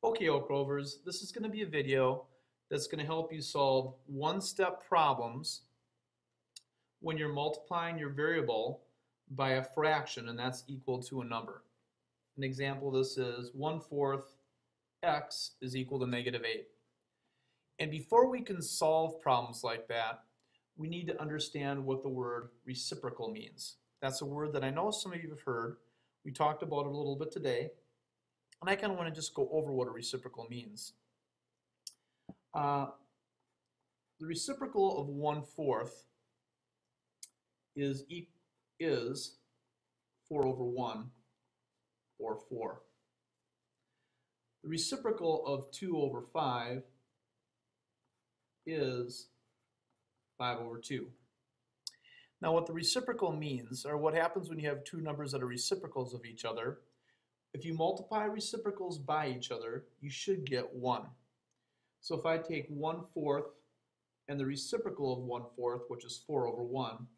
Okay, Oak Rovers, this is going to be a video that's going to help you solve one-step problems when you're multiplying your variable by a fraction, and that's equal to a number. An example of this is 1/4 x is equal to -8. And before we can solve problems like that, we need to understand what the word reciprocal means. That's a word that I know some of you have heard. We talked about it a little bit today, and I kind of want to just go over what a reciprocal means. Uh, the reciprocal of 1/4 is 4/1, or 4. The reciprocal of 2/5 is 5/2. Now what the reciprocal means, or what happens when you have two numbers that are reciprocals of each other, if you multiply reciprocals by each other, you should get 1. So if I take 1/4 and the reciprocal of 1/4, which is 4/1,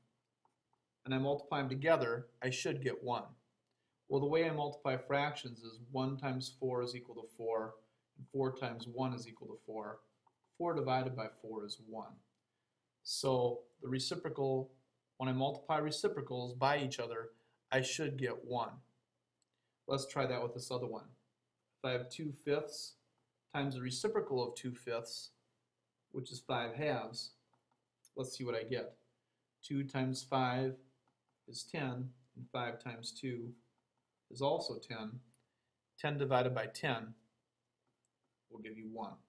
and I multiply them together, I should get 1. Well, the way I multiply fractions is 1 times 4 is equal to 4, and 4 times 1 is equal to 4. 4 divided by 4 is 1. So the reciprocal, when I multiply reciprocals by each other, I should get 1. Let's try that with this other one. If I have 2/5 times the reciprocal of 2/5, which is 5/2, let's see what I get. 2 times 5 is 10, and 5 times 2 is also 10. 10 divided by 10 will give you 1.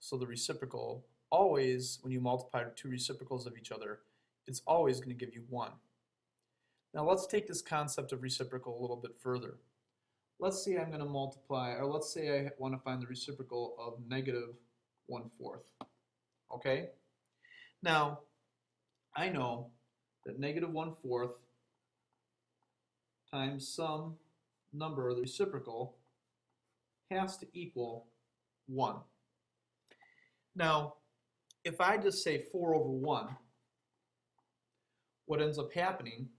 So the reciprocal always, when you multiply two reciprocals of each other, it's always going to give you 1. Now let's take this concept of reciprocal a little bit further. Let's say I'm going to multiply, or let's say I want to find the reciprocal of -1/4. Okay? Now, I know that -1/4 times some number of the reciprocal has to equal 1. Now, if I just say 4/1, what ends up happening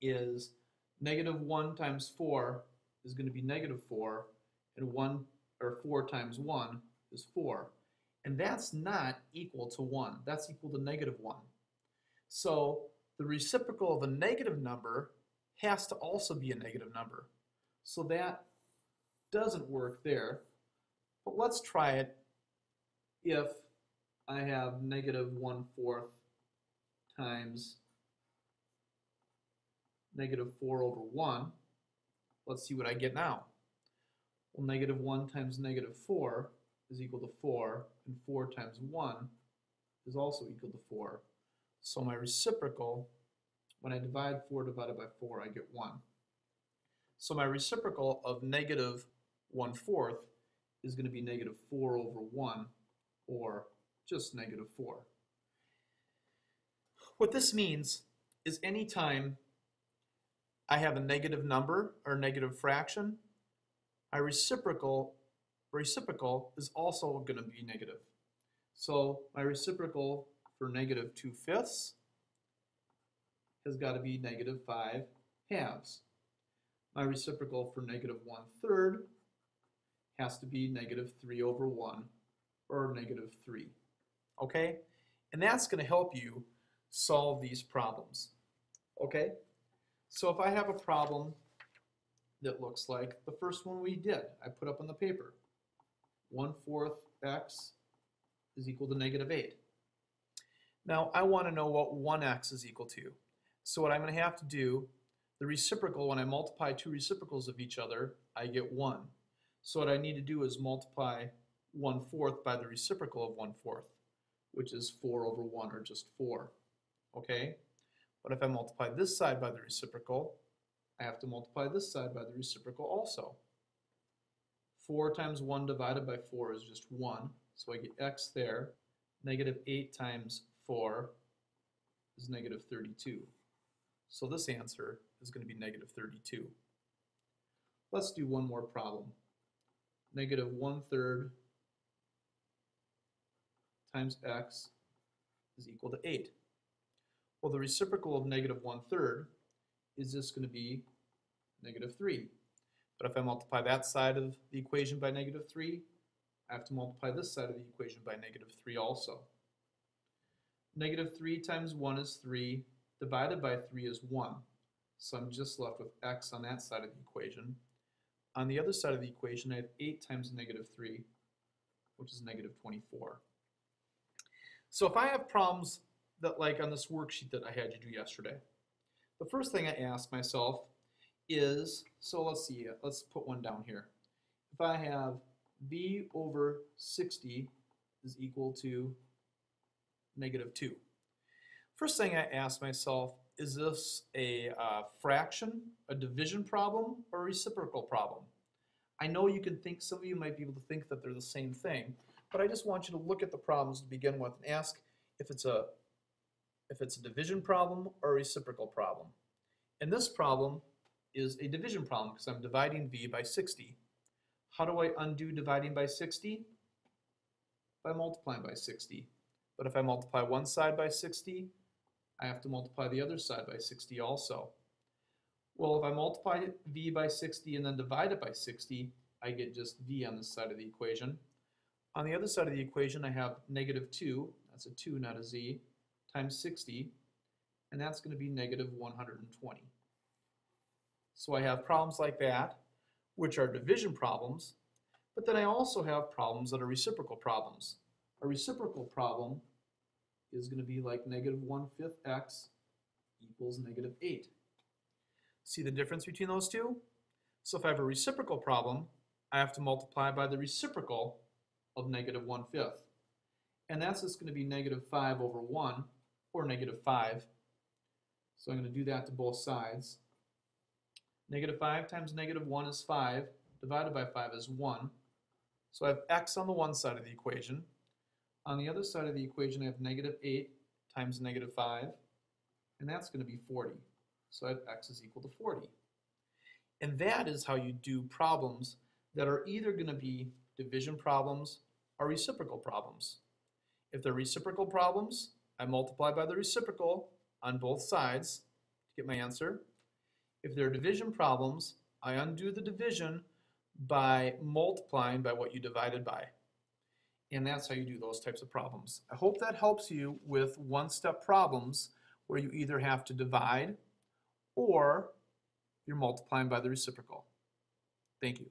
is -1 times 4 is going to be -4, and 4 times 1 is 4. And that's not equal to 1. That's equal to -1. So the reciprocal of a negative number has to also be a negative number. So that doesn't work there. But let's try it if I have -1/4 times -4/1. Let's see what I get now. Well, -1 times -4 is equal to 4, and 4 times 1 is also equal to 4. So my reciprocal, when I divide 4 divided by 4, I get 1. So my reciprocal of -1/4 is going to be -4/1, or just -4. What this means is anytime I have a negative number or negative fraction, my reciprocal is also going to be negative. So my reciprocal for -2/5 has got to be -5/2. My reciprocal for -1/3 has to be -3/1, or -3. Okay? And that's going to help you solve these problems. Okay? So if I have a problem that looks like the first one we did, I put up on the paper, 1/4 x is equal to -8. Now I want to know what 1x is equal to. So what I'm going to have to do, the reciprocal, when I multiply two reciprocals of each other, I get 1. So what I need to do is multiply 1/4 by the reciprocal of 1/4, which is 4/1, or just 4. Okay? But if I multiply this side by the reciprocal, I have to multiply this side by the reciprocal also. 4 times 1 divided by 4 is just 1, so I get x there. -8 times 4 is -32. So this answer is going to be -32. Let's do one more problem. -1/3 times x is equal to 8. Well, the reciprocal of -1/3 is just going to be -3. But if I multiply that side of the equation by negative 3, I have to multiply this side of the equation by negative 3 also. Negative 3 times 1 is 3, divided by 3 is 1. So I'm just left with x on that side of the equation. On the other side of the equation, I have 8 times negative 3, which is negative 24. So if I have problems that, like on this worksheet that I had you do yesterday, the first thing I ask myself is, so let's see, let's put one down here. If I have v over 60 is equal to negative 2. First thing I ask myself, is this a fraction, a division problem, or a reciprocal problem? I know you can think, some of you might be able to think that they're the same thing, but I just want you to look at the problems to begin with and ask if it's a division problem or a reciprocal problem. And this problem is a division problem because I'm dividing v by 60. How do I undo dividing by 60? By multiplying by 60. But if I multiply one side by 60, I have to multiply the other side by 60 also. Well, if I multiply v by 60 and then divide it by 60, I get just v on this side of the equation. On the other side of the equation, I have negative 2, that's a 2, not a z, times 60, and that's going to be negative 120. So I have problems like that, which are division problems, but then I also have problems that are reciprocal problems. A reciprocal problem is going to be like negative 1/5 x equals negative 8. See the difference between those two? So if I have a reciprocal problem, I have to multiply by the reciprocal of negative 1/5. And that's just going to be negative 5 over 1, or negative 5. So I'm going to do that to both sides. Negative 5 times negative 1 is 5, divided by 5 is 1. So I have x on the one side of the equation. On the other side of the equation, I have negative 8 times negative 5, and that's going to be 40. So I have x is equal to 40. And that is how you do problems that are either going to be division problems or reciprocal problems. If they're reciprocal problems, I multiply by the reciprocal on both sides to get my answer. If they're division problems, I undo the division by multiplying by what you divided by. And that's how you do those types of problems. I hope that helps you with one-step problems where you either have to divide or you're multiplying by the reciprocal. Thank you.